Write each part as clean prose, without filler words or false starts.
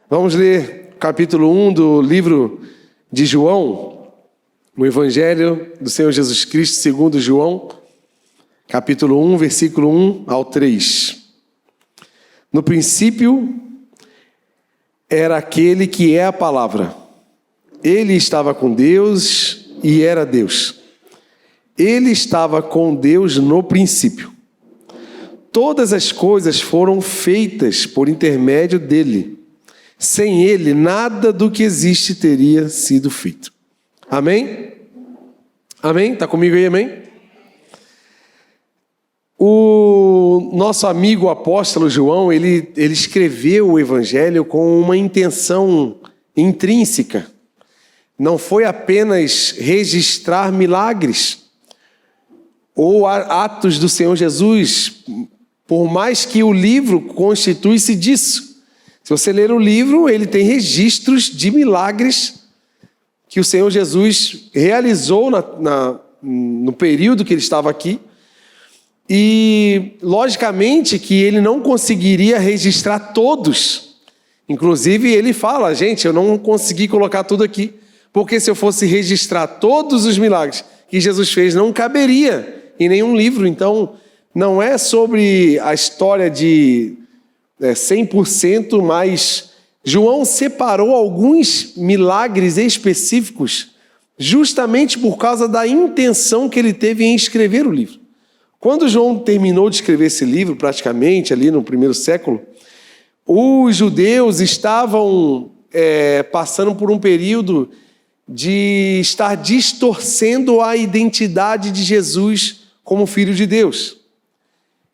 Vamos ler o capítulo 1 do livro de João, o Evangelho do Senhor Jesus Cristo, segundo João, capítulo 1, versículo 1 ao 3. No princípio era aquele que é a palavra. Ele estava com Deus e era Deus. Ele estava com Deus no princípio. Todas as coisas foram feitas por intermédio dele. Sem ele, nada do que existe teria sido feito. Amém? Amém? Está comigo aí, amém? O nosso amigo apóstolo João, ele escreveu o Evangelho com uma intenção intrínseca. Não foi apenas registrar milagres ou atos do Senhor Jesus, por mais que o livro constitui-se disso. Se você ler o livro, ele tem registros de milagres que o Senhor Jesus realizou no período que ele estava aqui. E, logicamente, que ele não conseguiria registrar todos. Inclusive, ele fala, gente, eu não consegui colocar tudo aqui, porque se eu fosse registrar todos os milagres que Jesus fez, não caberia em nenhum livro. Então, não é sobre a história de 100%, mas João separou alguns milagres específicos justamente por causa da intenção que ele teve em escrever o livro. Quando João terminou de escrever esse livro, praticamente ali no primeiro século, os judeus estavam passando por um período de estar distorcendo a identidade de Jesus como Filho de Deus.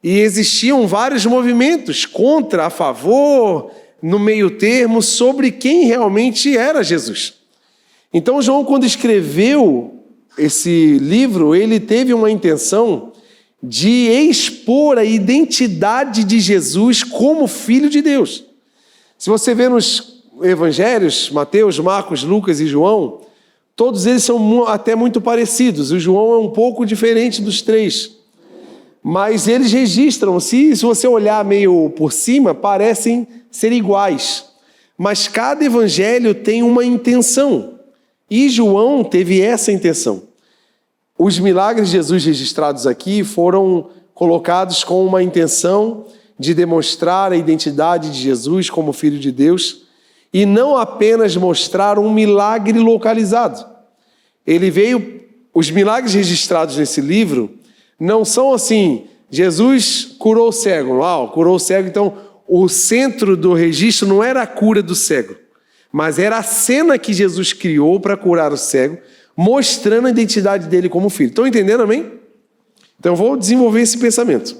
E existiam vários movimentos contra, a favor, no meio termo, sobre quem realmente era Jesus. Então, João, quando escreveu esse livro, ele teve uma intenção de expor a identidade de Jesus como Filho de Deus. Se você vê nos evangelhos, Mateus, Marcos, Lucas e João, todos eles são até muito parecidos. O João é um pouco diferente dos três. Mas eles registram, se você olhar meio por cima, parecem ser iguais. Mas cada evangelho tem uma intenção. E João teve essa intenção. Os milagres de Jesus registrados aqui foram colocados com uma intenção de demonstrar a identidade de Jesus como Filho de Deus e não apenas mostrar um milagre localizado. Os milagres registrados nesse livro não são assim, Jesus curou o cego. Curou o cego, então o centro do registro não era a cura do cego, mas era a cena que Jesus criou para curar o cego, mostrando a identidade dele como filho. Estão entendendo, amém? Então eu vou desenvolver esse pensamento.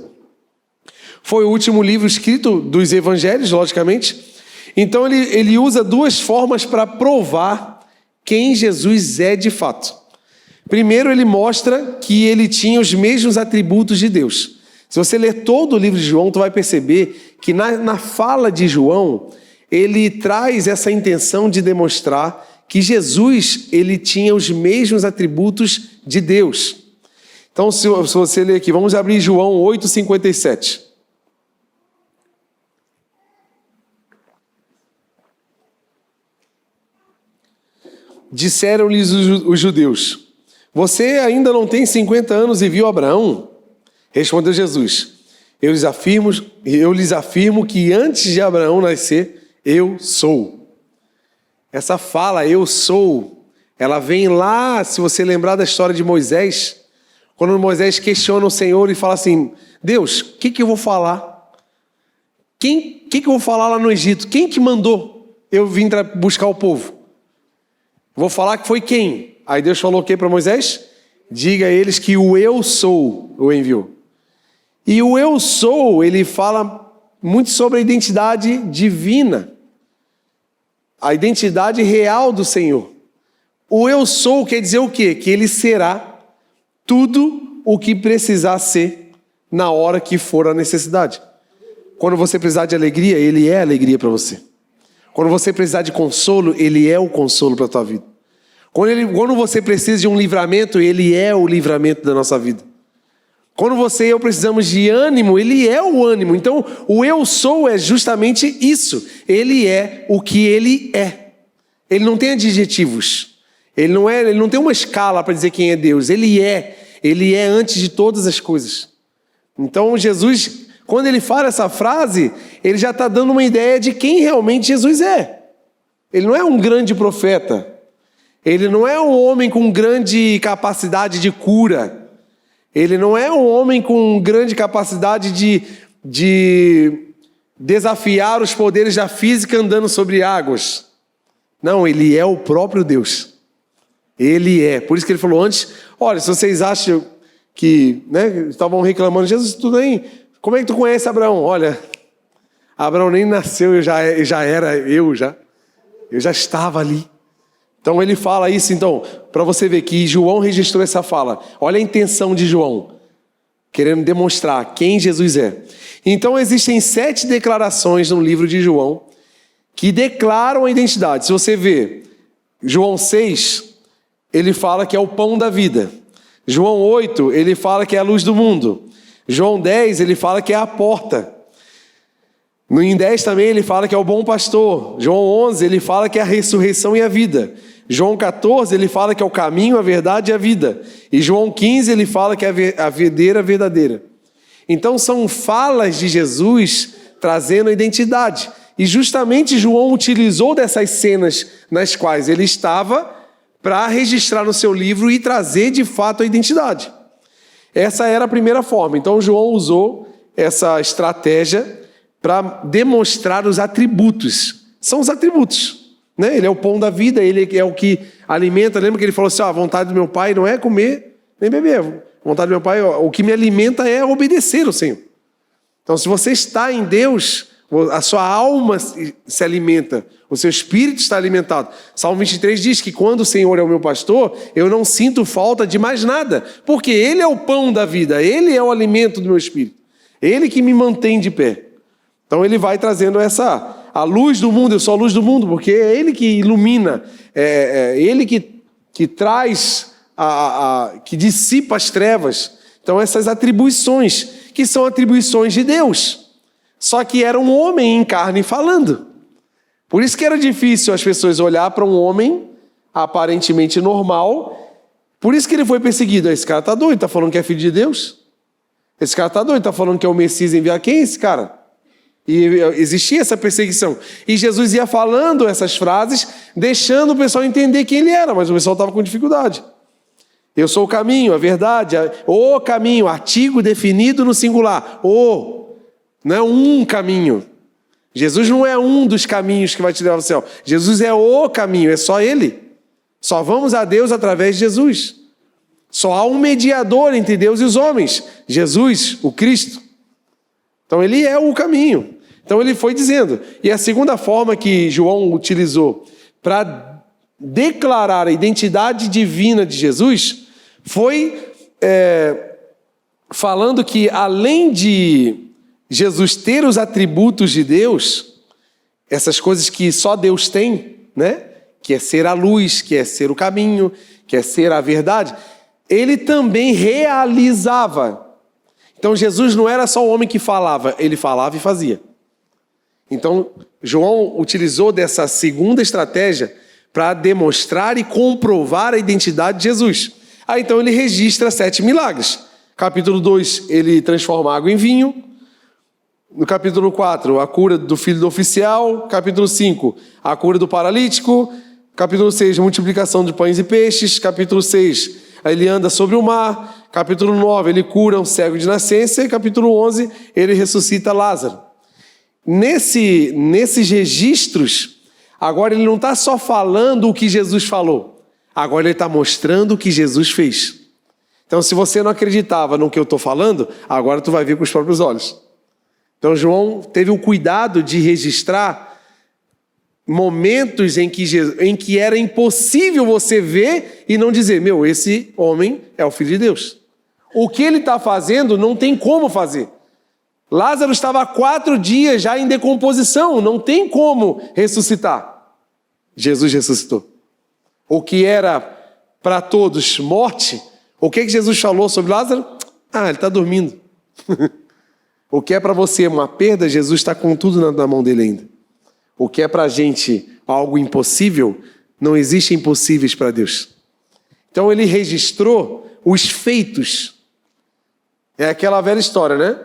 Foi o último livro escrito dos evangelhos, logicamente. Então ele usa duas formas para provar quem Jesus é de fato. Primeiro, ele mostra que ele tinha os mesmos atributos de Deus. Se você ler todo o livro de João, tu vai perceber que na fala de João, ele traz essa intenção de demonstrar que Jesus, ele tinha os mesmos atributos de Deus. Então, se você ler aqui, vamos abrir João 8,57. Disseram-lhes os judeus: você ainda não tem 50 anos e viu Abraão? Respondeu Jesus: eu lhes afirmo que antes de Abraão nascer, eu sou. Essa fala, eu sou, ela vem lá, se você lembrar da história de Moisés, quando Moisés questiona o Senhor e fala assim: Deus, o que eu vou falar? O que eu vou falar lá no Egito? Quem que mandou eu vir buscar o povo? Vou falar que foi quem? Aí Deus falou o que para Moisés? Diga a eles que o eu sou o enviou. E o eu sou, ele fala muito sobre a identidade divina. A identidade real do Senhor. O eu sou quer dizer o quê? Que ele será tudo o que precisar ser na hora que for a necessidade. Quando você precisar de alegria, ele é alegria para você. Quando você precisar de consolo, ele é o consolo para a tua vida. Quando você precisa de um livramento, ele é o livramento da nossa vida. Quando você e eu precisamos de ânimo, ele é o ânimo. Então, o eu sou é justamente isso. Ele é o que ele é. Ele não tem adjetivos. Ele não tem uma escala para dizer quem é Deus. Ele é antes de todas as coisas. Então, Jesus, quando ele fala essa frase, ele já está dando uma ideia de quem realmente Jesus é. Ele não é um grande profeta. Ele não é um homem com grande capacidade de cura. Ele não é um homem com grande capacidade de desafiar os poderes da física andando sobre águas. Não, ele é o próprio Deus. Ele é. Por isso que ele falou antes, olha, se vocês acham que, estavam reclamando, Jesus, tudo bem, como é que tu conhece Abraão? Olha, Abraão nem nasceu, eu já estava ali. Então ele fala isso, para você ver que João registrou essa fala. Olha a intenção de João, querendo demonstrar quem Jesus é. Então existem 7 declarações no livro de João que declaram a identidade. Se você ver João 6, ele fala que é o pão da vida. João 8, ele fala que é a luz do mundo. João 10, ele fala que é a porta. Em 10 também ele fala que é o bom pastor. João 11, ele fala que é a ressurreição e a vida. João 14, ele fala que é o caminho, a verdade e a vida. E João 15, ele fala que é a videira verdadeira. Então são falas de Jesus trazendo a identidade. E justamente João utilizou dessas cenas nas quais ele estava para registrar no seu livro e trazer de fato a identidade. Essa era a primeira forma. Então João usou essa estratégia para demonstrar os atributos. São os atributos. Ele é o pão da vida, ele é o que alimenta. Lembra que ele falou assim, a vontade do meu pai não é comer nem beber. A vontade do meu pai, o que me alimenta é obedecer ao Senhor. Então, se você está em Deus, a sua alma se alimenta, o seu espírito está alimentado. Salmo 23 diz que quando o Senhor é o meu pastor, eu não sinto falta de mais nada, porque Ele é o pão da vida, Ele é o alimento do meu espírito, Ele que me mantém de pé. Então ele vai trazendo a luz do mundo, eu sou a luz do mundo, porque é Ele que ilumina, é Ele que traz, que dissipa as trevas. Então essas atribuições, que são atribuições de Deus, só que era um homem em carne falando. Por isso que era difícil as pessoas olhar para um homem aparentemente normal, por isso que ele foi perseguido. Esse cara está doido, está falando que é filho de Deus? Esse cara está doido, está falando que é o Messias enviado. Quem é esse cara? E existia essa perseguição. E Jesus ia falando essas frases, deixando o pessoal entender quem ele era, mas o pessoal estava com dificuldade. Eu sou o caminho, a verdade, o caminho, artigo definido no singular. Não é um caminho. Jesus não é um dos caminhos que vai te levar ao céu. Jesus é o caminho, é só Ele. Só vamos a Deus através de Jesus. Só há um mediador entre Deus e os homens, Jesus, o Cristo. Então ele é o caminho. Então ele foi dizendo. E a segunda forma que João utilizou para declarar a identidade divina de Jesus foi falando que além de Jesus ter os atributos de Deus, essas coisas que só Deus tem, que é ser a luz, que é ser o caminho, que é ser a verdade, ele também realizava. Então Jesus não era só o homem que falava, ele falava e fazia. Então João utilizou dessa segunda estratégia para demonstrar e comprovar a identidade de Jesus. Então ele registra 7 milagres. Capítulo 2, ele transforma água em vinho. No capítulo 4, a cura do filho do oficial. Capítulo 5, a cura do paralítico. Capítulo 6, a multiplicação de pães e peixes. Capítulo 6, ele anda sobre o mar. Capítulo 9, ele cura um cego de nascença. E capítulo 11, ele ressuscita Lázaro. Nesses registros, agora ele não está só falando o que Jesus falou. Agora ele está mostrando o que Jesus fez. Então, se você não acreditava no que eu estou falando, agora tu vai ver com os próprios olhos. Então, João teve o cuidado de registrar momentos em que era impossível você ver e não dizer, esse homem é o Filho de Deus. O que ele está fazendo não tem como fazer. Lázaro estava há 4 dias já em decomposição, não tem como ressuscitar. Jesus ressuscitou. O que era para todos morte, o que Jesus falou sobre Lázaro? Ah, ele está dormindo. O que é para você uma perda, Jesus está com tudo na mão dele ainda. O que é para a gente algo impossível, não existe impossíveis para Deus. Então ele registrou os feitos. É aquela velha história, né?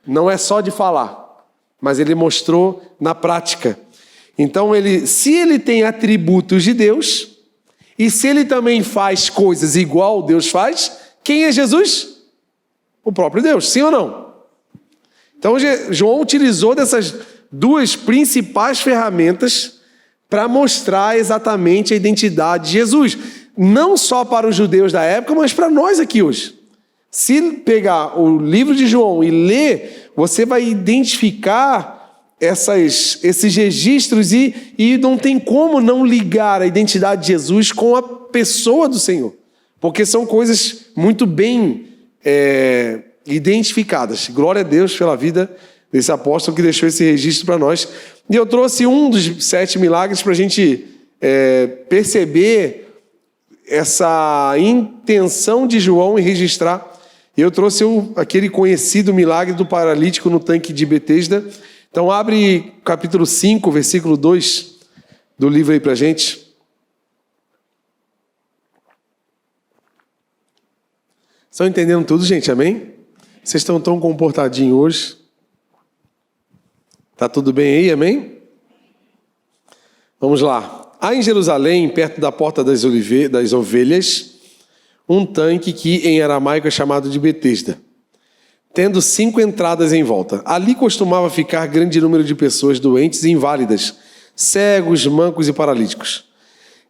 Não é só de falar, mas ele mostrou na prática. Então, se ele tem atributos de Deus, e se ele também faz coisas igual Deus faz, quem é Jesus? O próprio Deus, sim ou não? Então, João utilizou dessas duas principais ferramentas para mostrar exatamente a identidade de Jesus. Não só para os judeus da época, mas para nós aqui hoje. Se pegar o livro de João e ler, você vai identificar esses registros e não tem como não ligar a identidade de Jesus com a pessoa do Senhor. Porque são coisas muito bem identificadas. Glória a Deus pela vida desse apóstolo que deixou esse registro para nós. E eu trouxe um dos 7 milagres para a gente perceber essa intenção de João em registrar. Eu trouxe aquele conhecido milagre do paralítico no tanque de Betesda. Então abre capítulo 5, versículo 2 do livro aí para a gente. Estão entendendo tudo, gente? Amém? Vocês estão tão comportadinhos hoje? Tá tudo bem aí? Amém? Vamos lá. Há em Jerusalém, perto da porta das ovelhas, um tanque que em aramaico é chamado de Betesda, tendo 5 entradas em volta. Ali costumava ficar grande número de pessoas doentes e inválidas, cegos, mancos e paralíticos.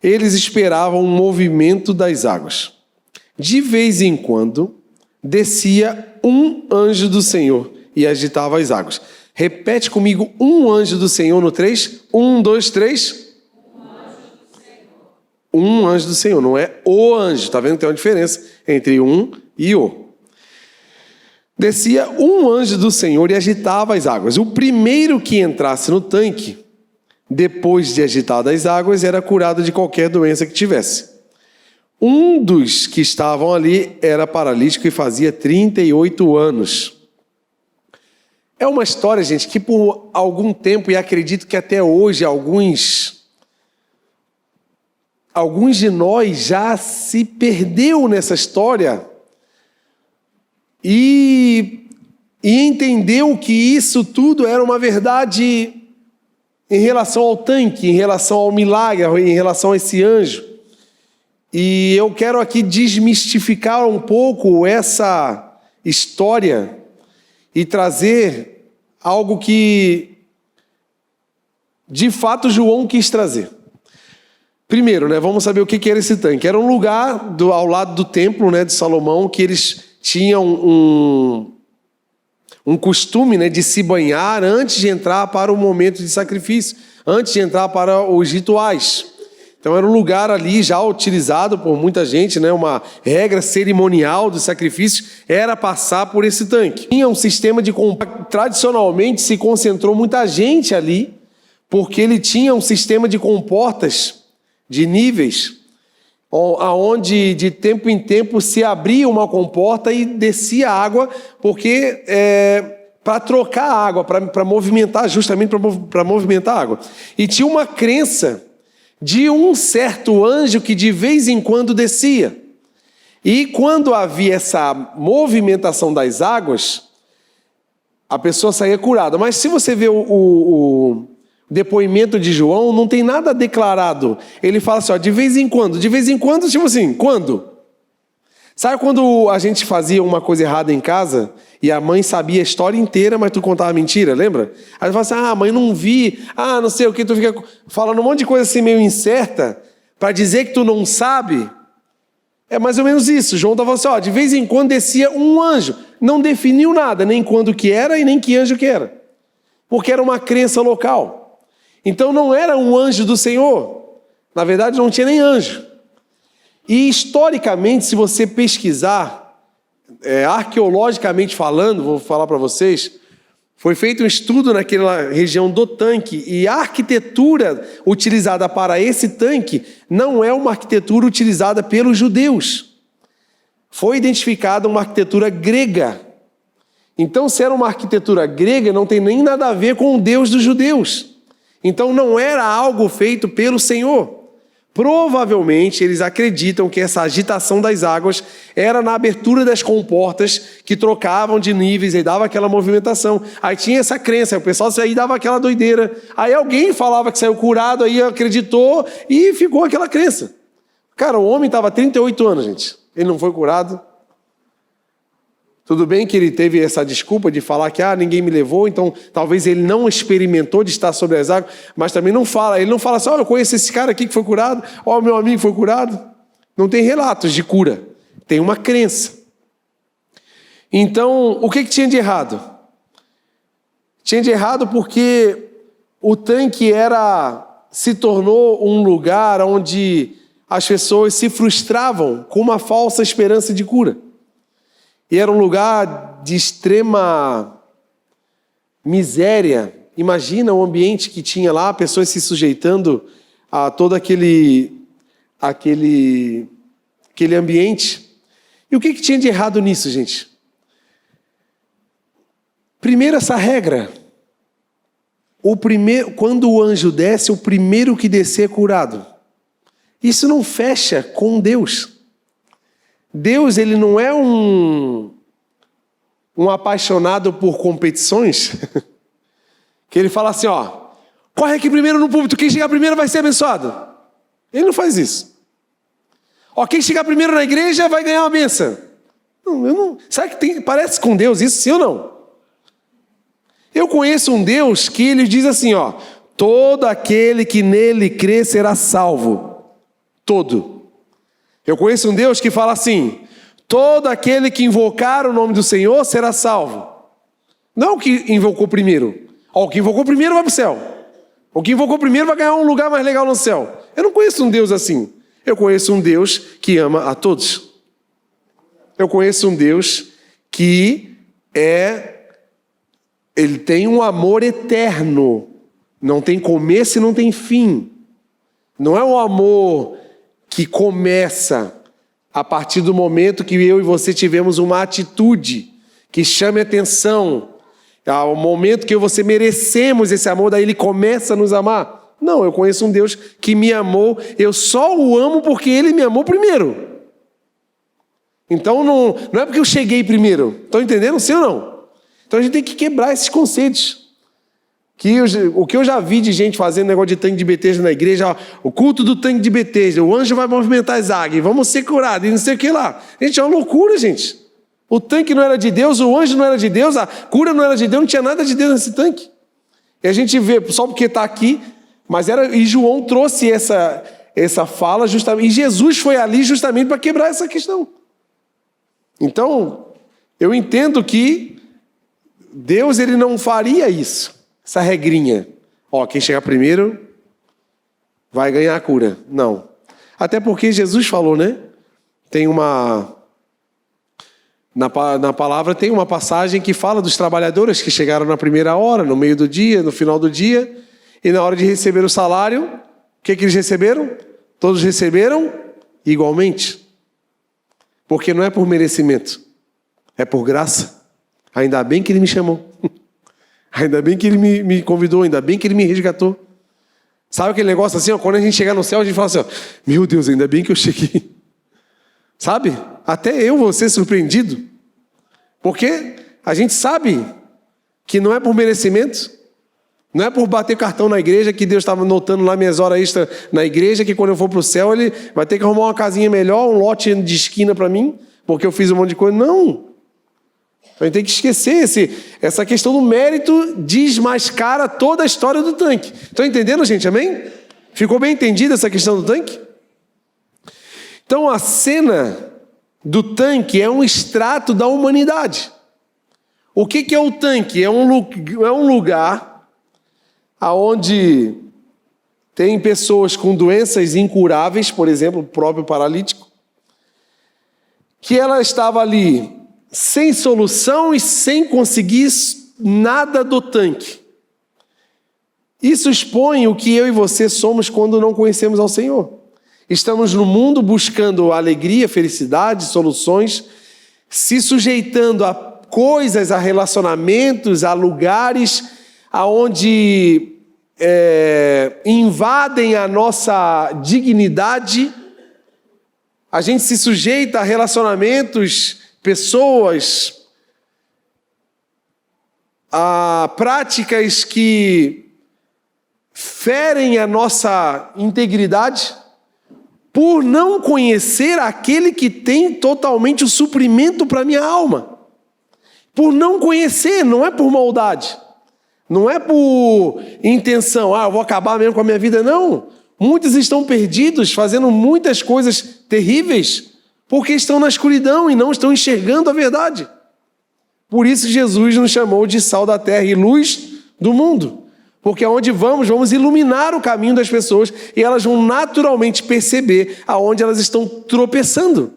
Eles esperavam o movimento das águas. De vez em quando, descia um anjo do Senhor e agitava as águas. Repete comigo, um anjo do Senhor no 3. 1, 2, 3. Um anjo do Senhor, não é o anjo. Está vendo que tem uma diferença entre um e o. Descia um anjo do Senhor e agitava as águas. O primeiro que entrasse no tanque, depois de agitadas as águas, era curado de qualquer doença que tivesse. Um dos que estavam ali era paralítico e fazia 38 anos. É uma história, gente, que por algum tempo, e acredito que até hoje, alguns de nós já se perdeu nessa história e entendeu que isso tudo era uma verdade em relação ao tanque, em relação ao milagre, em relação a esse anjo. E eu quero aqui desmistificar um pouco essa história e trazer algo que, de fato, João quis trazer. Primeiro, vamos saber o que era esse tanque. Era um lugar ao lado do templo, de Salomão, que eles tinham um costume, de se banhar antes de entrar para o momento de sacrifício, antes de entrar para os rituais. Então era um lugar ali já utilizado por muita gente, uma regra cerimonial do sacrifício era passar por esse tanque. Tinha um sistema tradicionalmente se concentrou muita gente ali, porque ele tinha um sistema de comportas, de níveis, aonde de tempo em tempo se abria uma comporta e descia água, porque para trocar a água, para movimentar, justamente para movimentar a água. E tinha uma crença de um certo anjo que de vez em quando descia. E quando havia essa movimentação das águas, a pessoa saía curada. Mas se você vê o depoimento de João, não tem nada declarado. Ele fala assim, de vez em quando, tipo assim, quando? Sabe quando a gente fazia uma coisa errada em casa e a mãe sabia a história inteira, mas tu contava mentira, lembra? Aí tu fala assim, mãe, não vi, não sei o que, tu fica falando um monte de coisa assim meio incerta para dizer que tu não sabe. É mais ou menos isso. João estava assim, de vez em quando descia um anjo. Não definiu nada, nem quando que era e nem que anjo que era. Porque era uma crença local. Então não era um anjo do Senhor. Na verdade não tinha nem anjo. E historicamente, se você pesquisar, arqueologicamente falando, vou falar para vocês, foi feito um estudo naquela região do tanque e a arquitetura utilizada para esse tanque não é uma arquitetura utilizada pelos judeus. foi identificada uma arquitetura grega. Então, se era uma arquitetura grega, não tem nem nada a ver com o Deus dos judeus. Então, não era algo feito pelo Senhor. Provavelmente, eles acreditam que essa agitação das águas era na abertura das comportas que trocavam de níveis e dava aquela movimentação. Aí tinha essa crença, o pessoal aí dava aquela doideira. Aí alguém falava que saiu curado, aí acreditou e ficou aquela crença. Cara, o homem estava 38 anos, gente. Ele não foi curado. Tudo bem que ele teve essa desculpa de falar que ninguém me levou, então talvez ele não experimentou de estar sobre as águas, mas também não fala. Ele não fala assim, eu conheço esse cara aqui que foi curado, o meu amigo foi curado. Não tem relatos de cura, tem uma crença. Então, o que tinha de errado? Tinha de errado porque o tanque se tornou um lugar onde as pessoas se frustravam com uma falsa esperança de cura. E era um lugar de extrema miséria. Imagina o ambiente que tinha lá, pessoas se sujeitando a todo aquele ambiente. E o que tinha de errado nisso, gente? Primeiro, essa regra. Quando o anjo desce, o primeiro que descer é curado. Isso não fecha com Deus. Deus, ele não é um apaixonado por competições, que ele fala assim, corre aqui primeiro no púlpito, quem chegar primeiro vai ser abençoado. Ele não faz isso. Quem chegar primeiro na igreja vai ganhar uma bênção. Não. Sabe que parece com Deus isso, sim ou não? Eu conheço um Deus que ele diz assim, todo aquele que nele crê será salvo. Todo. Eu conheço um Deus que fala assim, todo aquele que invocar o nome do Senhor será salvo. Não o que invocou primeiro. O que invocou primeiro vai para o céu. O que invocou primeiro vai ganhar um lugar mais legal no céu. Eu não conheço um Deus assim. Eu conheço um Deus que ama a todos. Eu conheço um Deus que ele tem um amor eterno. Não tem começo e não tem fim. Não é um amor que começa a partir do momento que eu e você tivemos uma atitude que chame atenção, ao momento que eu e você merecemos esse amor, daí ele começa a nos amar. Não, eu conheço um Deus que me amou, eu só o amo porque ele me amou primeiro. Então não é porque eu cheguei primeiro, estão entendendo? Sim ou não? Então a gente tem que quebrar esses conceitos. O que eu já vi de gente fazendo negócio de tanque de Betesda na igreja, o culto do tanque de Betesda, o anjo vai movimentar as águias, vamos ser curados, e não sei o que lá. Gente, é uma loucura, gente. O tanque não era de Deus, o anjo não era de Deus, a cura não era de Deus, não tinha nada de Deus nesse tanque. E a gente vê, só porque está aqui, e João trouxe essa fala justamente, e Jesus foi ali justamente para quebrar essa questão. Então, eu entendo que Deus ele não faria isso. Essa regrinha, quem chegar primeiro vai ganhar a cura. Não. Até porque Jesus falou, né? Tem na palavra tem uma passagem que fala dos trabalhadores que chegaram na primeira hora, no meio do dia, no final do dia, e na hora de receber o salário, o que eles receberam? Todos receberam igualmente. Porque não é por merecimento, é por graça. Ainda bem que ele me chamou. Ainda bem que ele me convidou, ainda bem que ele me resgatou. Sabe aquele negócio assim, quando a gente chegar no céu, a gente fala assim, meu Deus, ainda bem que eu cheguei. Sabe? Até eu vou ser surpreendido. Porque a gente sabe que não é por merecimento, não é por bater cartão na igreja, que Deus estava anotando lá minhas horas extras na igreja, que quando eu for para o céu, ele vai ter que arrumar uma casinha melhor, um lote de esquina para mim, porque eu fiz um monte de coisa. Não. A gente tem que esquecer essa questão do mérito desmascara toda a história do tanque. Estão entendendo, gente? Amém? Ficou bem entendida essa questão do tanque? Então, a cena do tanque é um extrato da humanidade. O que é o tanque? É um lugar onde tem pessoas com doenças incuráveis, por exemplo, o próprio paralítico, que ela estava ali sem solução e sem conseguir nada do tanque. Isso expõe o que eu e você somos quando não conhecemos ao Senhor. Estamos no mundo buscando alegria, felicidade, soluções se sujeitando a coisas, a relacionamentos, a lugares aonde invadem a nossa dignidade. A gente se sujeita a relacionamentos, pessoas, a práticas que ferem a nossa integridade, por não conhecer aquele que tem totalmente o suprimento para a minha alma. Por não conhecer, não é por maldade. Não é por intenção, eu vou acabar mesmo com a minha vida, não. Muitos estão perdidos, fazendo muitas coisas terríveis, porque estão na escuridão e não estão enxergando a verdade. Por isso Jesus nos chamou de sal da terra e luz do mundo. Porque aonde vamos iluminar o caminho das pessoas e elas vão naturalmente perceber aonde elas estão tropeçando.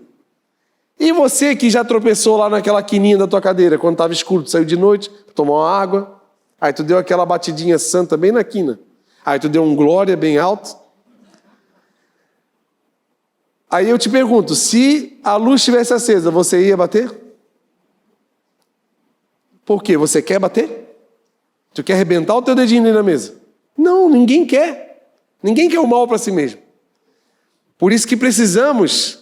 E você que já tropeçou lá naquela quininha da tua cadeira, quando estava escuro, tu saiu de noite, tomou uma água, aí tu deu aquela batidinha santa bem na quina, aí tu deu um glória bem alto. Aí eu te pergunto, se a luz estivesse acesa, você ia bater? Por quê? Você quer bater? Tu quer arrebentar o teu dedinho ali na mesa? Não, ninguém quer. Ninguém quer o mal para si mesmo. Por isso que precisamos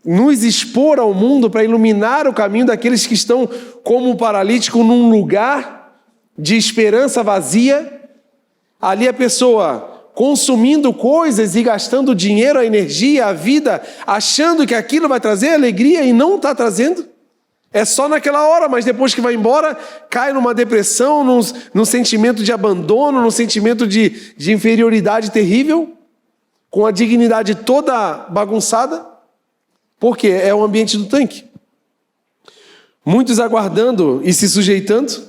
nos expor ao mundo para iluminar o caminho daqueles que estão como um paralítico num lugar de esperança vazia. Ali a pessoa consumindo coisas e gastando dinheiro, a energia, a vida, achando que aquilo vai trazer alegria e não está trazendo. É só naquela hora, mas depois que vai embora, cai numa depressão, num sentimento de abandono, num sentimento de inferioridade terrível, com a dignidade toda bagunçada, porque é o ambiente do tanque. Muitos aguardando e se sujeitando.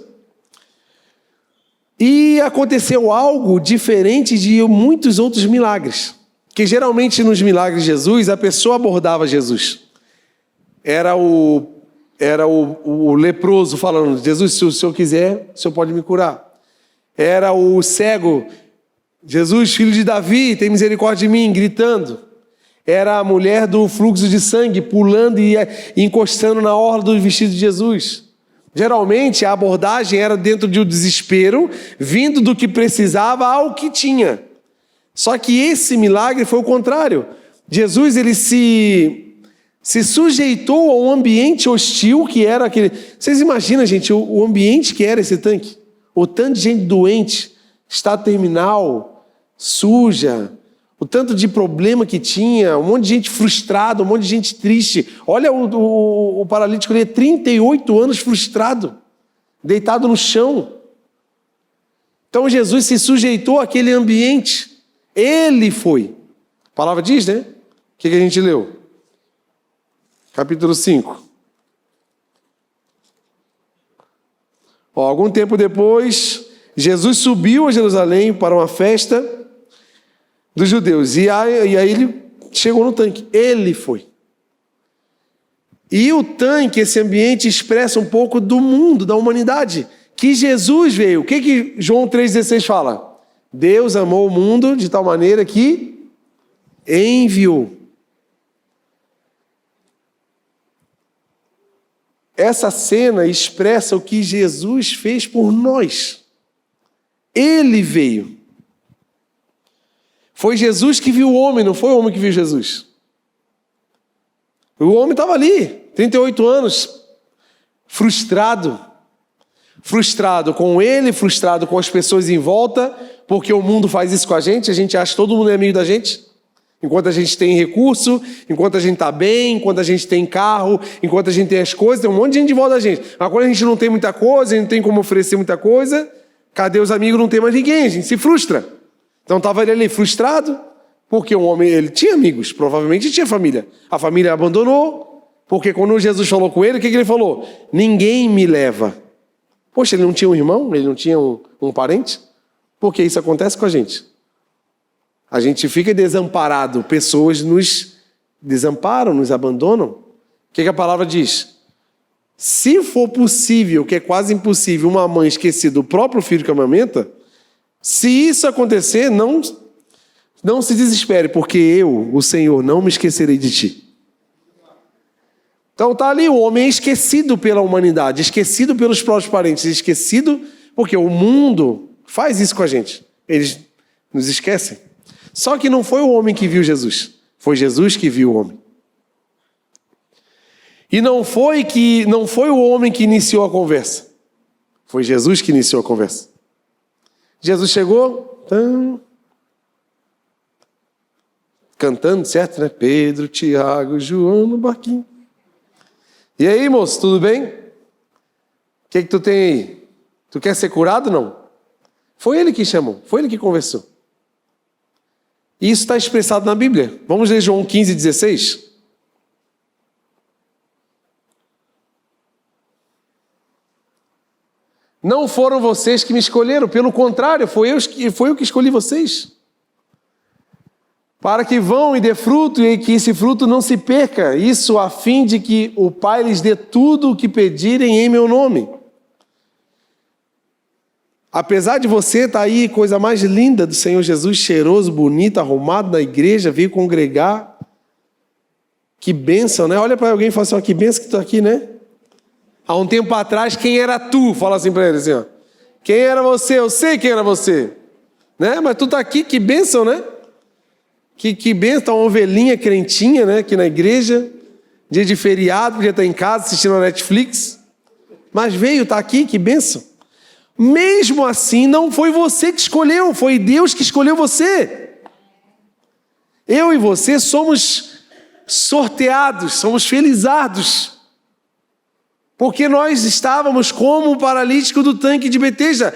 E aconteceu algo diferente de muitos outros milagres, que geralmente nos milagres de Jesus, a pessoa abordava Jesus. Era o leproso falando, Jesus, se o Senhor quiser, o Senhor pode me curar. Era o cego, Jesus, filho de Davi, tem misericórdia de mim, gritando. Era a mulher do fluxo de sangue, pulando e encostando na orla do vestido de Jesus. Geralmente a abordagem era dentro de um desespero, vindo do que precisava ao que tinha. Só que esse milagre foi o contrário. Jesus, ele se sujeitou a um ambiente hostil que era aquele... Vocês imaginam, gente, o ambiente que era esse tanque? O tanto de gente doente, estado terminal, suja, o tanto de problema que tinha, um monte de gente frustrada, um monte de gente triste. Olha o paralítico, ele é 38 anos frustrado, deitado no chão. Então Jesus se sujeitou àquele ambiente. Ele foi. A palavra diz, né? O que a gente leu? Capítulo 5. Algum tempo depois, Jesus subiu a Jerusalém para uma festa dos judeus. E aí ele chegou no tanque. Ele foi. E o tanque, esse ambiente, expressa um pouco do mundo, da humanidade. Que Jesus veio. O que João 3,16 fala? Deus amou o mundo de tal maneira que enviou. Essa cena expressa o que Jesus fez por nós. Ele veio. Foi Jesus que viu o homem, não foi o homem que viu Jesus. O homem estava ali, 38 anos, frustrado. Frustrado com ele, frustrado com as pessoas em volta, porque o mundo faz isso com a gente acha que todo mundo é amigo da gente. Enquanto a gente tem recurso, enquanto a gente está bem, enquanto a gente tem carro, enquanto a gente tem as coisas, tem um monte de gente de volta da gente. Mas quando a gente não tem muita coisa, a gente não tem como oferecer muita coisa, cadê os amigos? Não tem mais ninguém, a gente se frustra. Então estava ele ali frustrado, porque um homem, ele tinha amigos, provavelmente tinha família. A família abandonou, porque quando Jesus falou com ele, o que ele falou? Ninguém me leva. Poxa, ele não tinha um irmão? Ele não tinha um parente? Porque isso acontece com a gente. A gente fica desamparado, pessoas nos desamparam, nos abandonam. O que a palavra diz? Se for possível, que é quase impossível, uma mãe esquecer do próprio filho que amamenta, se isso acontecer, não se desespere, porque eu, o Senhor, não me esquecerei de ti. Então está ali o homem esquecido pela humanidade, esquecido pelos próprios parentes, esquecido porque o mundo faz isso com a gente. Eles nos esquecem. Só que não foi o homem que viu Jesus, foi Jesus que viu o homem. E não foi o homem que iniciou a conversa, foi Jesus que iniciou a conversa. Jesus chegou, cantando, certo, né? Pedro, Tiago, João no barquinho. E aí, moço, tudo bem? O que tu tem aí? Tu quer ser curado, não? Foi ele que chamou, foi ele que conversou. E isso está expressado na Bíblia. Vamos ler João 15:16. Não foram vocês que me escolheram, pelo contrário, foi eu que escolhi vocês. Para que vão e dê fruto e que esse fruto não se perca. Isso a fim de que o Pai lhes dê tudo o que pedirem em meu nome. Apesar de você estar aí, coisa mais linda do Senhor Jesus, cheiroso, bonito, arrumado na igreja, veio congregar. Que bênção, né? Olha para alguém e fala assim, ó, que bênção que tu está aqui, né? Há um tempo atrás, quem era tu? Fala assim para ele assim, ó. Quem era você? Eu sei quem era você. Né? Mas tu está aqui, que bênção, né? Que bênção, tá uma ovelhinha crentinha, né? Aqui na igreja. Dia de feriado, podia estar em casa assistindo a Netflix. Mas veio, está aqui, que bênção. Mesmo assim, não foi você que escolheu, foi Deus que escolheu você. Eu e você somos sorteados, somos felizardos. Porque nós estávamos como o paralítico do tanque de Betesda,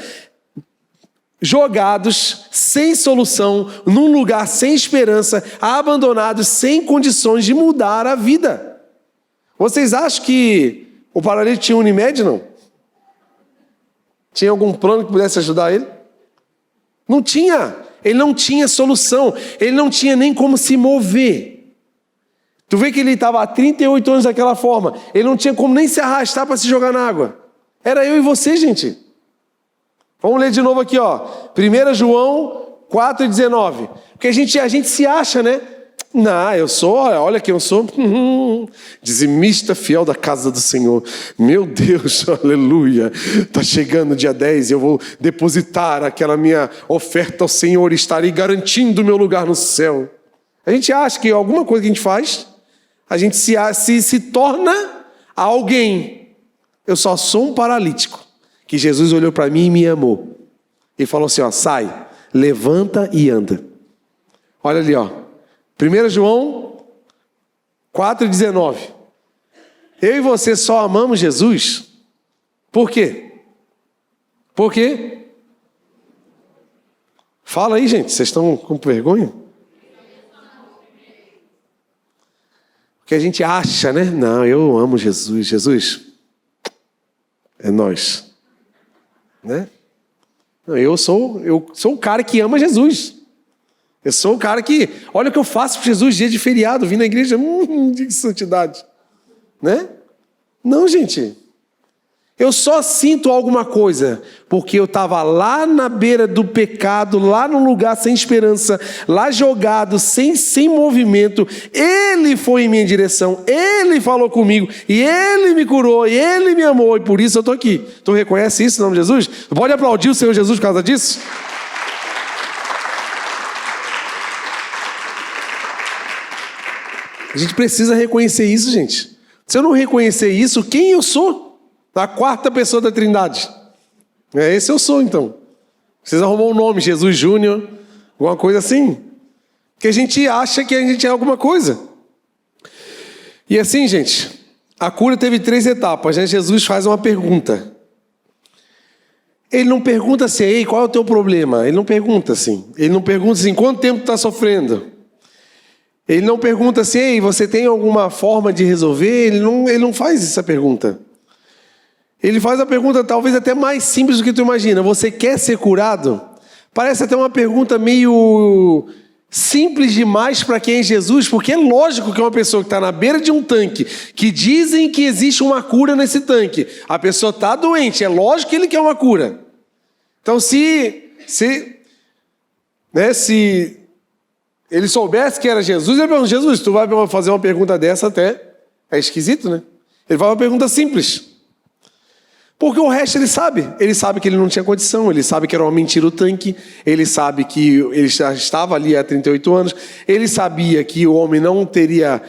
jogados, sem solução, num lugar sem esperança, abandonados, sem condições de mudar a vida. Vocês acham que o paralítico tinha Unimed, não? Tinha algum plano que pudesse ajudar ele? Não tinha. Ele não tinha solução. Ele não tinha nem como se mover. Tu vê que ele estava há 38 anos daquela forma. Ele não tinha como nem se arrastar para se jogar na água. Era eu e você, gente. Vamos ler de novo aqui, ó. 1 João 4,19. Porque a gente se acha, né? Não, eu sou, olha quem eu sou. Dizimista fiel da casa do Senhor. Meu Deus, aleluia. Está chegando dia 10 e eu vou depositar aquela minha oferta ao Senhor e estarei garantindo o meu lugar no céu. A gente acha que alguma coisa que a gente faz, a gente se torna alguém. Eu só sou um paralítico. Que Jesus olhou para mim e me amou. E falou assim, ó, sai, levanta e anda. Olha ali, ó. 1 João 4,19. Eu e você só amamos Jesus. Por quê? Por quê? Fala aí, gente. Vocês estão com vergonha? Porque a gente acha, né? Não, eu amo Jesus. Jesus é nós. Né? Não, eu sou o cara que ama Jesus. Eu sou o cara que, olha o que eu faço para Jesus, dia de feriado, vim na igreja, dia de santidade. Né? Não, gente. Eu só sinto alguma coisa, porque eu estava lá na beira do pecado, lá num lugar sem esperança, lá jogado, sem movimento. Ele foi em minha direção, Ele falou comigo, e Ele me curou, e Ele me amou, e por isso eu estou aqui. Tu reconhece isso em nome de Jesus? Tu pode aplaudir o Senhor Jesus por causa disso? A gente precisa reconhecer isso, gente. Se eu não reconhecer isso, quem eu sou? A quarta pessoa da Trindade. Esse eu sou, então. Vocês arrumam um nome, Jesus Júnior, alguma coisa assim. Porque a gente acha que a gente é alguma coisa. E assim, gente, a cura teve 3 etapas, né? Jesus faz uma pergunta. Ele não pergunta assim, ei, qual é o teu problema? Ele não pergunta assim. Ele não pergunta assim, quanto tempo tu está sofrendo? Ele não pergunta assim, ei, você tem alguma forma de resolver? Ele não faz essa pergunta. Ele faz a pergunta talvez até mais simples do que tu imagina. Você quer ser curado? Parece até uma pergunta meio simples demais para quem é Jesus, porque é lógico que uma pessoa que está na beira de um tanque, que dizem que existe uma cura nesse tanque, a pessoa está doente, é lógico que ele quer uma cura. Então se ele soubesse que era Jesus, ele perguntou, Jesus, tu vai fazer uma pergunta dessa até, é esquisito, né? Ele faz uma pergunta simples. Porque o resto ele sabe. Ele sabe que ele não tinha condição, ele sabe que era uma mentira o tanque, ele sabe que ele já estava ali há 38 anos, ele sabia que o homem não teria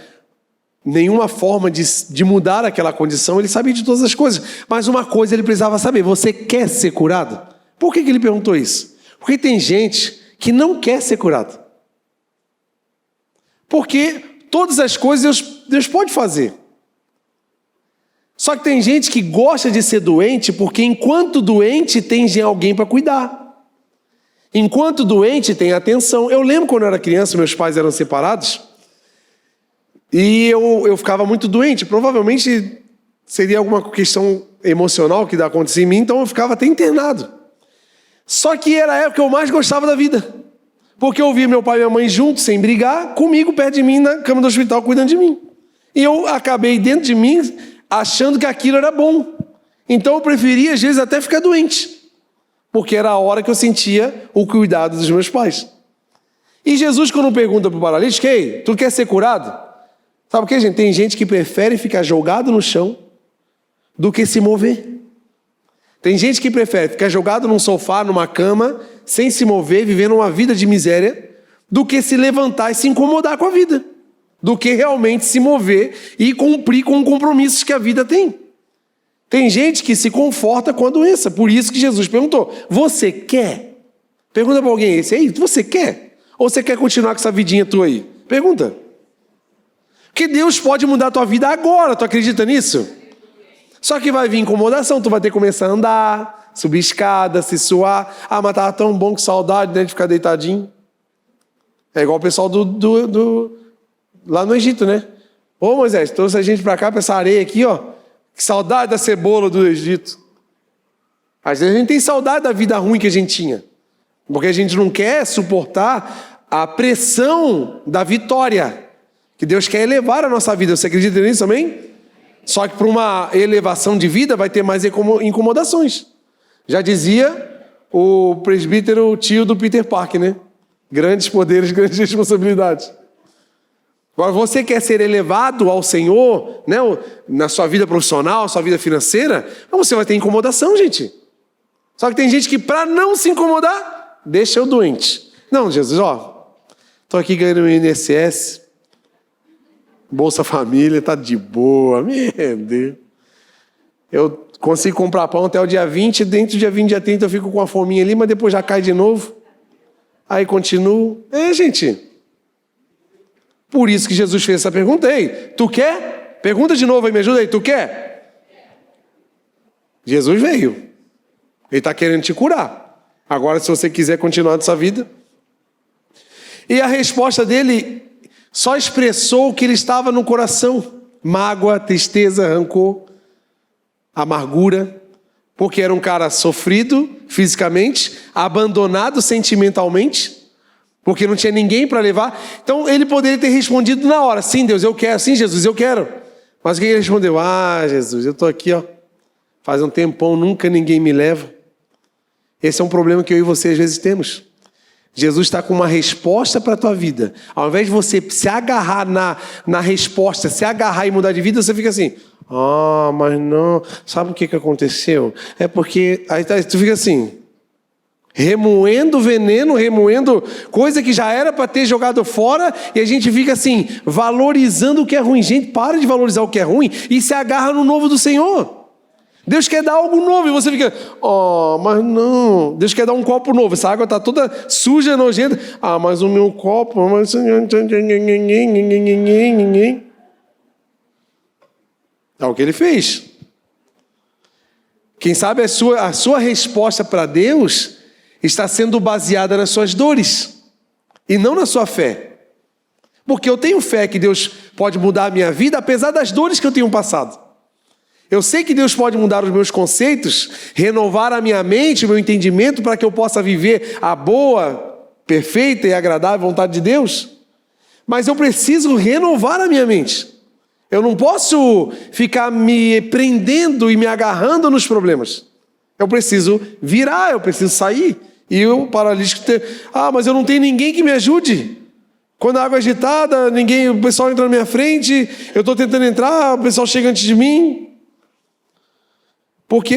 nenhuma forma de mudar aquela condição, ele sabia de todas as coisas. Mas uma coisa ele precisava saber: você quer ser curado? Por que ele perguntou isso? Porque tem gente que não quer ser curado. Porque todas as coisas Deus pode fazer. Só que tem gente que gosta de ser doente porque enquanto doente tem alguém para cuidar. Enquanto doente tem atenção. Eu lembro quando eu era criança, meus pais eram separados e eu ficava muito doente. Provavelmente seria alguma questão emocional que acontecia em mim, então eu ficava até internado. Só que era a época que eu mais gostava da vida. Porque eu via meu pai e minha mãe juntos, sem brigar, comigo perto de mim, na cama do hospital, cuidando de mim. E eu acabei dentro de mim achando que aquilo era bom. Então eu preferia, às vezes, até ficar doente. Porque era a hora que eu sentia o cuidado dos meus pais. E Jesus, quando pergunta para o paralítico: ei, tu quer ser curado? Sabe por quê, gente? Tem gente que prefere ficar jogado no chão do que se mover. Tem gente que prefere ficar jogado num sofá, numa cama, sem se mover, vivendo uma vida de miséria, do que se levantar e se incomodar com a vida. Do que realmente se mover e cumprir com os compromissos que a vida tem. Tem gente que se conforta com a doença. Por isso que Jesus perguntou: você quer? Pergunta para alguém esse aí: você quer? Ou você quer continuar com essa vidinha tua aí? Pergunta. Porque Deus pode mudar a tua vida agora, tu acredita nisso? Só que vai vir incomodação, tu vai ter que começar a andar, subir escada, se suar. Ah, mas tava tão bom, que saudade, né, de ficar deitadinho. É igual o pessoal lá no Egito, né? Ô Moisés, trouxe a gente para cá, para essa areia aqui, ó. Que saudade da cebola do Egito. Às vezes a gente tem saudade da vida ruim que a gente tinha. Porque a gente não quer suportar a pressão da vitória. Que Deus quer elevar a nossa vida. Você acredita nisso também? Só que para uma elevação de vida vai ter mais incomodações. Já dizia o presbítero tio do Peter Parker, né? Grandes poderes, grandes responsabilidades. Agora, você quer ser elevado ao Senhor, né, na sua vida profissional, sua vida financeira, então você vai ter incomodação, gente. Só que tem gente que, para não se incomodar, deixa eu doente. Não, Jesus, ó, estou aqui ganhando o INSS, Bolsa Família, tá de boa, meu Deus. Eu consigo comprar pão até o dia 20, dentro do dia 20, dia 30 eu fico com uma fominha ali, mas depois já cai de novo. Aí continuo. Gente... Por isso que Jesus fez essa pergunta. Ei, tu quer? Pergunta de novo aí, me ajuda aí. Tu quer? Jesus veio. Ele está querendo te curar. Agora, se você quiser continuar nessa vida. E a resposta dele só expressou o que ele estava no coração. Mágoa, tristeza, rancor, amargura. Porque era um cara sofrido fisicamente, abandonado sentimentalmente. Porque não tinha ninguém para levar. Então ele poderia ter respondido na hora: sim, Deus, eu quero. Sim, Jesus, eu quero. Mas o que ele respondeu? Ah, Jesus, eu estou aqui, ó, faz um tempão, nunca ninguém me leva. Esse é um problema que eu e você às vezes temos. Jesus está com uma resposta para a tua vida. Ao invés de você se agarrar na resposta, se agarrar e mudar de vida, você fica assim: ah, mas não. Sabe o que aconteceu? É porque... Aí tu fica assim... remoendo veneno, remoendo coisa que já era para ter jogado fora, e a gente fica assim, valorizando o que é ruim. Gente, para de valorizar o que é ruim e se agarra no novo do Senhor. Deus quer dar algo novo e você fica: oh, mas não. Deus quer dar um copo novo, essa água está toda suja, nojenta. Ah, mas o meu copo... Mas... É o que ele fez. Quem sabe a sua resposta para Deus está sendo baseada nas suas dores e não na sua fé. Porque eu tenho fé que Deus pode mudar a minha vida, apesar das dores que eu tenho passado. Eu sei que Deus pode mudar os meus conceitos, renovar a minha mente, o meu entendimento, para que eu possa viver a boa, perfeita e agradável vontade de Deus. Mas eu preciso renovar a minha mente. Eu não posso ficar me prendendo e me agarrando nos problemas. Eu preciso virar, eu preciso sair. E o paralítico... Ah, mas eu não tenho ninguém que me ajude. Quando a água é agitada, o pessoal entra na minha frente, eu estou tentando entrar, o pessoal chega antes de mim. Porque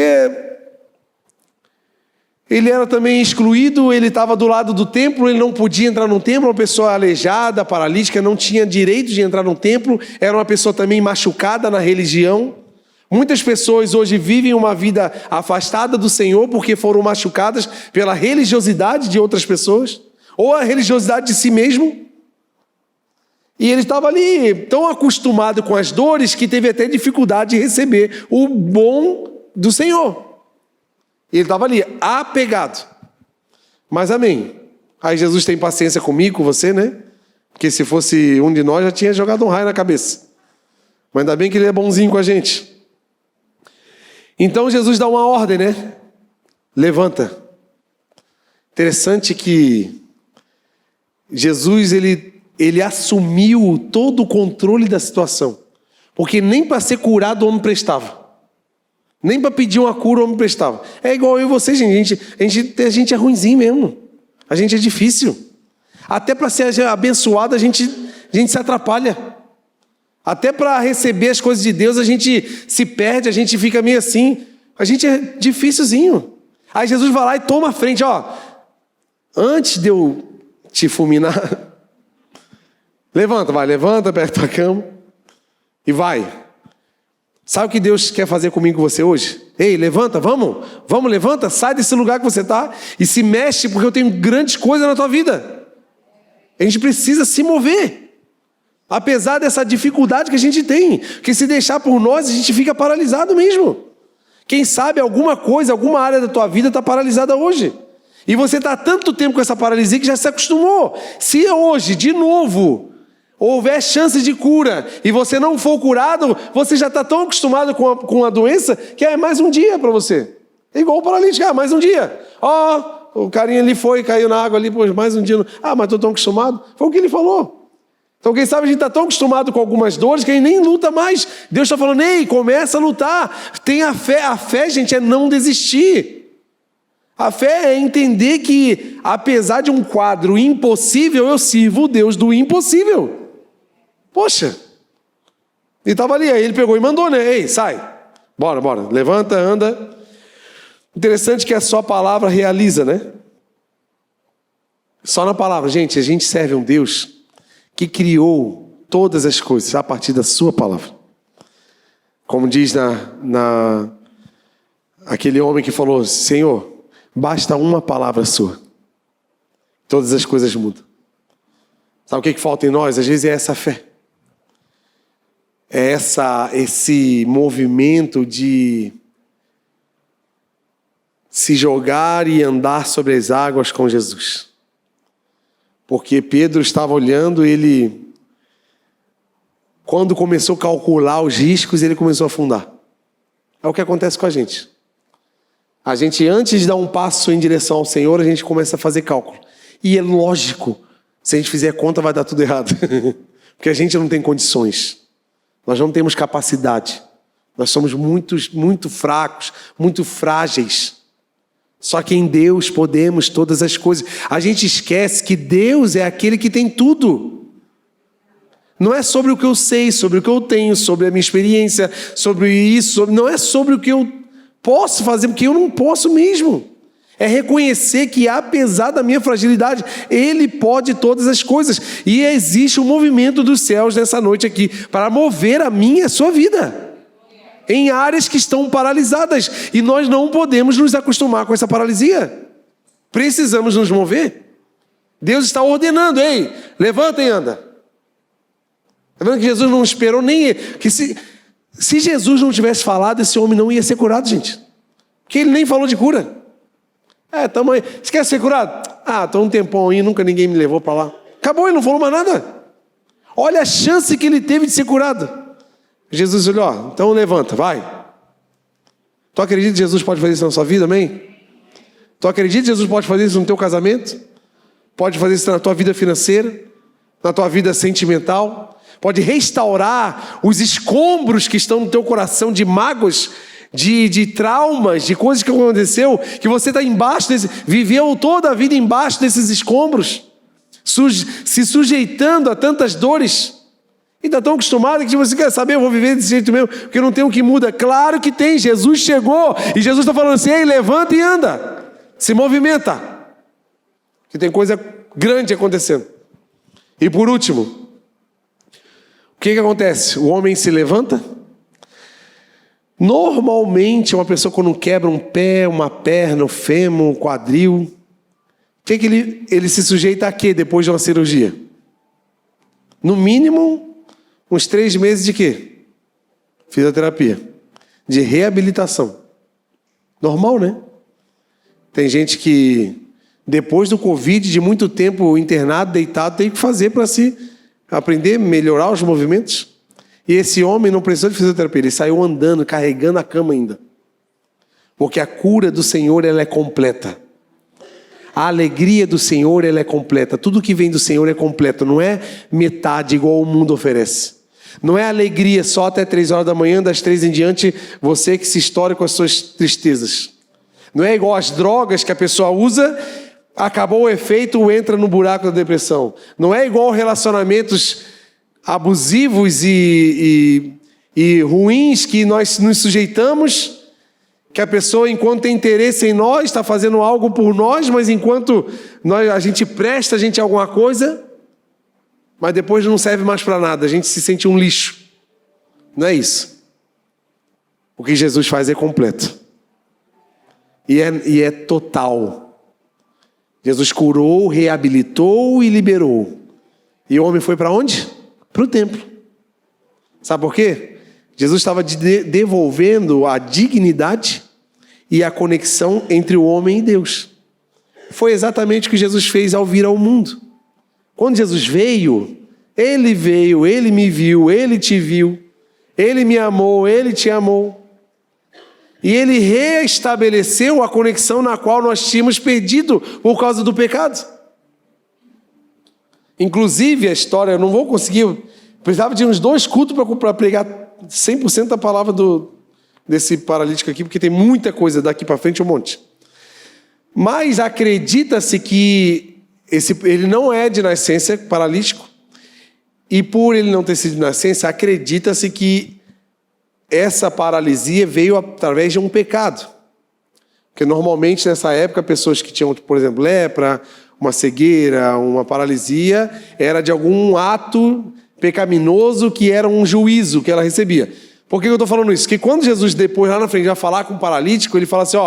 ele era também excluído, ele estava do lado do templo, ele não podia entrar no templo, uma pessoa aleijada, paralítica, não tinha direito de entrar no templo, era uma pessoa também machucada na religião. Muitas pessoas hoje vivem uma vida afastada do Senhor porque foram machucadas pela religiosidade de outras pessoas, ou a religiosidade de si mesmo. E ele estava ali tão acostumado com as dores que teve até dificuldade de receber o bom do Senhor. Ele estava ali, apegado. Mas amém. Aí Jesus tem paciência comigo, com você, né? Porque se fosse um de nós, já tinha jogado um raio na cabeça. Mas ainda bem que ele é bonzinho com a gente. Então Jesus dá uma ordem, né? Levanta. Interessante que Jesus, ele assumiu todo o controle da situação. Porque nem para ser curado o homem prestava. Nem para pedir uma cura o homem prestava. É igual eu e você, gente. A gente é ruinzinho mesmo. A gente é difícil. Até para ser abençoado, a gente se atrapalha. Até para receber as coisas de Deus, a gente se perde, a gente fica meio assim. A gente é dificilzinho. Aí Jesus vai lá e toma a frente. Ó, antes de eu te fulminar, levanta, pega a tua cama e vai. Sabe o que Deus quer fazer comigo e com você hoje? Ei, levanta, vamos, levanta, sai desse lugar que você está e se mexe, porque eu tenho grandes coisas na tua vida. A gente precisa se mover, apesar dessa dificuldade que a gente tem, porque se deixar por nós, a gente fica paralisado mesmo. Quem sabe alguma coisa, alguma área da tua vida está paralisada hoje. E você está há tanto tempo com essa paralisia que já se acostumou. Se hoje, de novo, houver chance de cura e você não for curado, você já está tão acostumado com a doença que é mais um dia para você. É igual o paralítico, mais um dia. O carinha ali caiu na água ali, pô, mais um dia. Mas estou tão acostumado. Foi o que ele falou. Então quem sabe a gente está tão acostumado com algumas dores que a gente nem luta mais. Deus está falando, ei, começa a lutar. Tenha fé. A fé, gente, é não desistir. A fé é entender que, apesar de um quadro impossível, eu sirvo o Deus do impossível. Poxa, ele estava ali, aí ele pegou e mandou, né? Ei, sai, bora, levanta, anda. Interessante que a sua palavra realiza, né? Só na palavra, gente, a gente serve um Deus que criou todas as coisas a partir da sua palavra. Como diz aquele homem que falou, Senhor, basta uma palavra sua, todas as coisas mudam. Sabe o que falta em nós? Às vezes é essa fé. É esse movimento de se jogar e andar sobre as águas com Jesus. Porque Pedro estava olhando, quando começou a calcular os riscos, ele começou a afundar. É o que acontece com a gente. A gente, antes de dar um passo em direção ao Senhor, a gente começa a fazer cálculo. E é lógico, se a gente fizer conta, vai dar tudo errado. Porque a gente não tem condições. Nós não temos capacidade. Nós somos muito fracos, muito frágeis. Só que em Deus podemos todas as coisas. A gente esquece que Deus é aquele que tem tudo. Não é sobre o que eu sei, sobre o que eu tenho, sobre a minha experiência, sobre isso. Não é sobre o que eu posso fazer, porque eu não posso mesmo. É reconhecer que, apesar da minha fragilidade, Ele pode todas as coisas. E existe um movimento dos céus nessa noite aqui para mover a minha e a sua vida em áreas que estão paralisadas. E nós não podemos nos acostumar com essa paralisia. Precisamos nos mover. Deus está ordenando, ei, levanta e anda. Está vendo que Jesus não esperou nem... que se Jesus não tivesse falado, esse homem não ia ser curado, gente. Porque ele nem falou de cura. Tamo aí. Você quer ser curado? Estou um tempão aí, nunca ninguém me levou para lá. Acabou, ele não falou mais nada. Olha a chance que ele teve de ser curado. Jesus olhou, então levanta, vai. Tu acredita que Jesus pode fazer isso na sua vida, amém? Tu acredita que Jesus pode fazer isso no teu casamento? Pode fazer isso na tua vida financeira? Na tua vida sentimental? Pode restaurar os escombros que estão no teu coração de mágoas, de traumas, de coisas que aconteceu, que você está embaixo viveu toda a vida embaixo desses escombros. se sujeitando a tantas dores. E está tão acostumado que você quer saber, eu vou viver desse jeito mesmo, porque não tem o que muda. Claro que tem, Jesus chegou, e Jesus está falando assim, ei, levanta e anda, se movimenta, que tem coisa grande acontecendo. E por último, o que acontece? O homem se levanta. Normalmente, uma pessoa quando quebra um pé, uma perna, um fêmur, um quadril, que ele se sujeita a quê depois de uma cirurgia? No mínimo, uns 3 meses de quê? Fisioterapia. De reabilitação. Normal, né? Tem gente que, depois do Covid, de muito tempo internado, deitado, tem que fazer para se aprender a melhorar os movimentos. E esse homem não precisou de fisioterapia, ele saiu andando, carregando a cama ainda. Porque a cura do Senhor, ela é completa. A alegria do Senhor, ela é completa. Tudo que vem do Senhor é completo. Não é metade igual o mundo oferece. Não é alegria só até 3 horas da manhã, das 3 em diante, você que se estoura com as suas tristezas. Não é igual as drogas que a pessoa usa, acabou o efeito, entra no buraco da depressão. Não é igual relacionamentos abusivos e ruins que nós nos sujeitamos, que a pessoa, enquanto tem interesse em nós, está fazendo algo por nós, mas enquanto a gente presta a gente alguma coisa, mas depois não serve mais para nada, a gente se sente um lixo. Não é isso. O que Jesus faz é completo. E é total. Jesus curou, reabilitou e liberou. E o homem foi para onde? Para o templo. Sabe por quê? Jesus estava devolvendo a dignidade e a conexão entre o homem e Deus. Foi exatamente o que Jesus fez ao vir ao mundo. Quando Jesus veio, ele me viu, ele te viu, ele me amou, ele te amou. E ele reestabeleceu a conexão na qual nós tínhamos perdido por causa do pecado. Inclusive a história, eu não vou conseguir, precisava de uns 2 cultos para pregar 100% da palavra desse paralítico aqui, porque tem muita coisa daqui para frente, um monte. Mas acredita-se que ele não é de nascença paralítico, e por ele não ter sido de nascença, acredita-se que essa paralisia veio através de um pecado. Porque normalmente nessa época, pessoas que tinham, por exemplo, lepra, uma cegueira, uma paralisia, era de algum ato pecaminoso que era um juízo que ela recebia. Por que eu estou falando isso? Porque quando Jesus depois lá na frente vai falar com o paralítico, ele fala assim,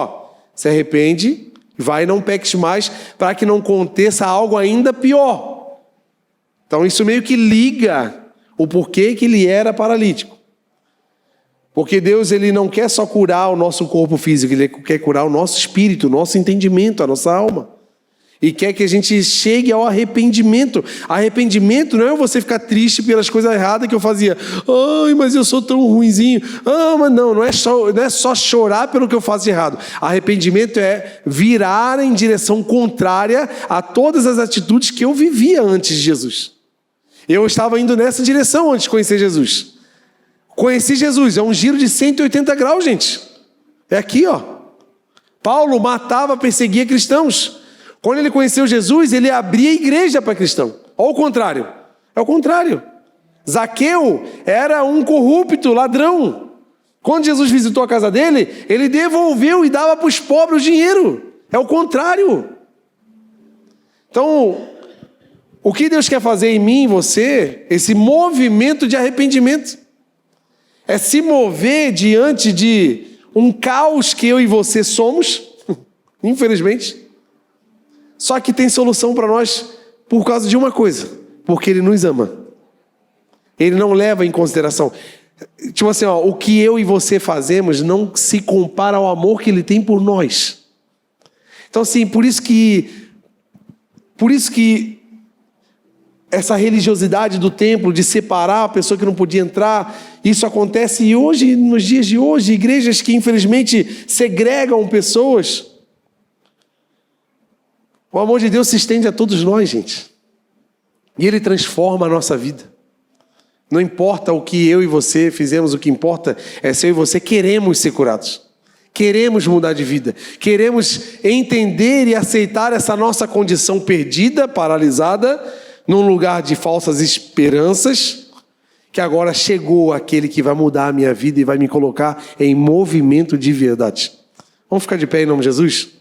se arrepende, vai e não peques mais, para que não aconteça algo ainda pior. Então isso meio que liga o porquê que ele era paralítico. Porque Deus, ele não quer só curar o nosso corpo físico, ele quer curar o nosso espírito, o nosso entendimento, a nossa alma. E quer que a gente chegue ao arrependimento. Arrependimento não é você ficar triste pelas coisas erradas que eu fazia. Ai, mas eu sou tão ruinzinho. Mas não é só chorar pelo que eu faço de errado. Arrependimento é virar em direção contrária a todas as atitudes que eu vivia antes de Jesus. Eu estava indo nessa direção antes de conhecer Jesus. Conheci Jesus, é um giro de 180 graus, gente. É aqui, Paulo matava, perseguia cristãos. Quando ele conheceu Jesus, ele abria a igreja para cristão. Ou o contrário. É o contrário. Zaqueu era um corrupto, ladrão. Quando Jesus visitou a casa dele, ele devolveu e dava para os pobres o dinheiro. É o contrário. Então, o que Deus quer fazer em mim e você, esse movimento de arrependimento, é se mover diante de um caos que eu e você somos, infelizmente. Só que tem solução para nós por causa de uma coisa, porque Ele nos ama. Ele não leva em consideração. Tipo assim, o que eu e você fazemos não se compara ao amor que Ele tem por nós. Então assim, por isso que essa religiosidade do templo, de separar a pessoa que não podia entrar, isso acontece e hoje, nos dias de hoje, igrejas que infelizmente segregam pessoas. O amor de Deus se estende a todos nós, gente. E Ele transforma a nossa vida. Não importa o que eu e você fizemos, o que importa é se eu e você queremos ser curados. Queremos mudar de vida. Queremos entender e aceitar essa nossa condição perdida, paralisada, num lugar de falsas esperanças, que agora chegou aquele que vai mudar a minha vida e vai me colocar em movimento de verdade. Vamos ficar de pé em nome de Jesus?